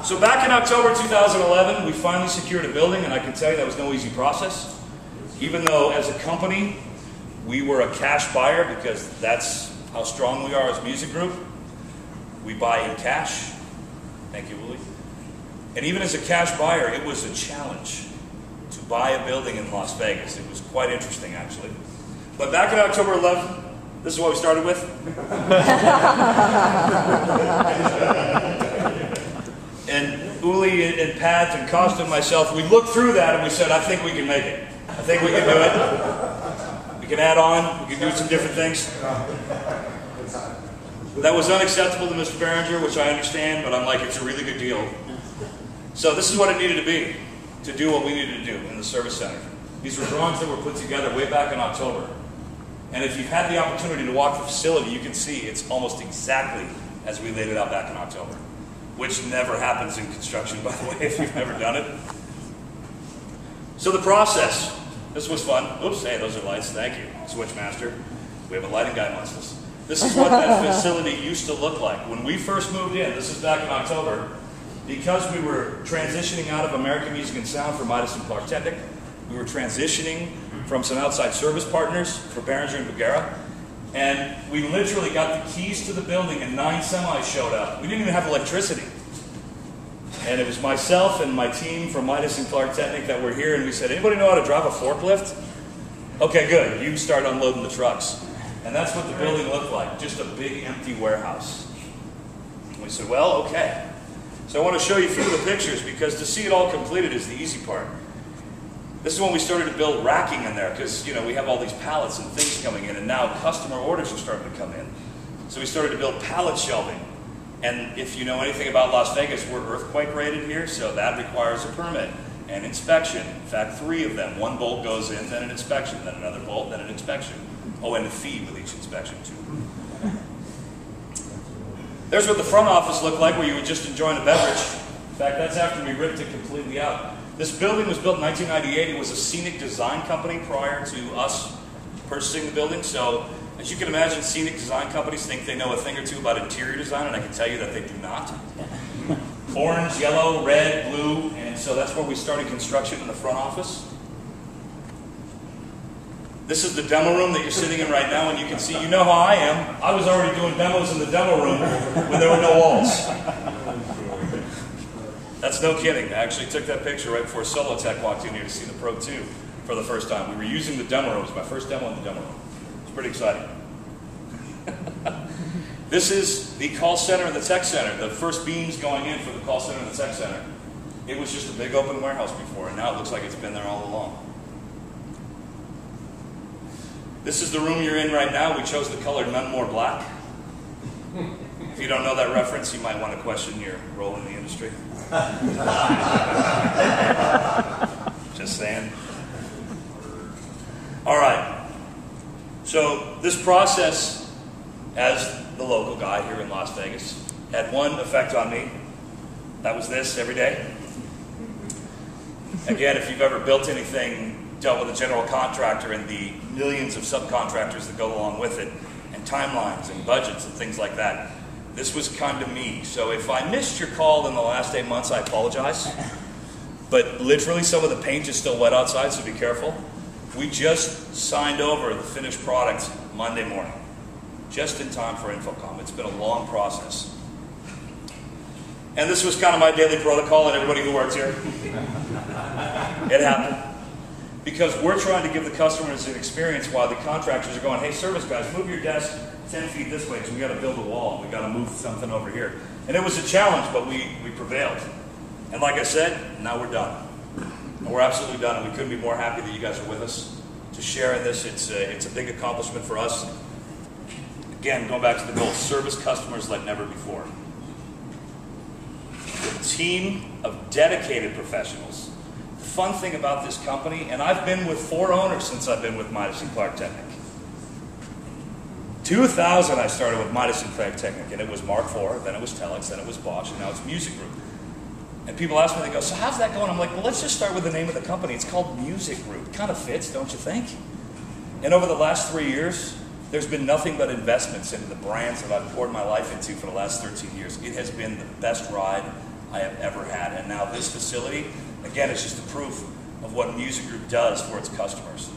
So back in October 2011, we finally secured a building, and I can tell you that was no easy process. Even though, as a company, we were a cash buyer, because that's how strong we are as a music group. We buy in cash. Thank you, Willie. And even as a cash buyer, it was a challenge to buy a building in Las Vegas. It was quite interesting, actually. But back in October 11th, this is what we started with. And Uli and Pat and Costa and myself, we looked through that and we said, I think we can make it. I think we can do it. We can add on. We can do some different things. That was unacceptable to Mr. Behringer, which I understand, but I'm like, it's a really good deal. So this is what it needed to be to do what we needed to do in the service center. These were drawings that were put together way back in October. And if you've had the opportunity to walk the facility, you can see it's almost exactly as we laid it out back in October, which never happens in construction, by the way, if you've never done it. So the process, this was fun. Oops, hey, those are lights, thank you. Switchmaster, we have a lighting guy amongst us. This is what that facility used to look like. When we first moved in, this is back in October, because we were transitioning out of American Music and Sound for Midas and Clark Technic, we were transitioning from some outside service partners for Behringer and Bugera, and we literally got the keys to the building and 9 semis showed up. We didn't even have electricity. And it was myself and my team from Midas and Clark Technic that were here, and we said, anybody know how to drive a forklift? Okay, good, you start unloading the trucks. And that's what the building looked like, just a big empty warehouse. And we said, well, okay. So I want to show you a few of the pictures, because to see it all completed is the easy part. This is when we started to build racking in there, because we have all these pallets and things coming in, and now customer orders are starting to come in. So we started to build pallet shelving. And if you know anything about Las Vegas, we're earthquake rated here, so that requires a permit and inspection. In fact, 3 of them. 1 bolt goes in, then an inspection, then another bolt, then an inspection. Oh, and a fee with each inspection, too. There's what the front office looked like, where you were just enjoying a beverage. In fact, that's after we ripped it completely out. This building was built in 1998. It was a scenic design company prior to us purchasing the building. So, as you can imagine, scenic design companies think they know a thing or two about interior design, and I can tell you that they do not. Orange, yellow, red, blue, and so that's where we started construction in the front office. This is the demo room that you're sitting in right now, and you can see, you know how I am. I was already doing demos in the demo room when there were no walls. That's no kidding. I actually took that picture right before Solo Tech walked in here to see the Pro 2 for the first time. We were using the demo room. It was my first demo in the demo room. It's pretty exciting. This is the call center and the tech center. The first beams going in for the call center and the tech center. It was just a big open warehouse before, and now it looks like it's been there all along. This is the room you're in right now. We chose the color None More Black. If you don't know that reference, you might want to question your role in the industry. Just saying. All right. So this process, as the local guy here in Las Vegas, had one effect on me. That was this every day. Again, if you've ever built anything, dealt with a general contractor and the millions of subcontractors that go along with it, and timelines and budgets and things like that, this was kind of me. So if I missed your call in the last 8 months, I apologize. But literally some of the paint is still wet outside, so be careful. We just signed over the finished product Monday morning, just in time for InfoComm. It's been a long process. And this was kind of my daily protocol, and everybody who works here. It happened. Because we're trying to give the customers an experience while the contractors are going, hey, service guys, move your desk 10 feet this way because we got to build a wall. We got to move something over here. And it was a challenge, but we prevailed. And like I said, now we're done. And we're absolutely done, and we couldn't be more happy that you guys are with us to share in this. It's a big accomplishment for us. Again, going back to the goal, service customers like never before. A team of dedicated professionals. Fun thing about this company, and I've been with 4 owners since I've been with Midas and Clark Technic. 2000 I started with Midas and Clark Technic, and it was Mark IV, then it was Telex, then it was Bosch, and now it's Music Group. And people ask me, they go, so how's that going? I'm like, well, let's just start with the name of the company. It's called Music Group. It kind of fits, don't you think? And over the last 3 years, there's been nothing but investments into the brands that I've poured my life into for the last 13 years. It has been the best ride I have ever had. And now this facility, again, is just a proof of what a music group does for its customers.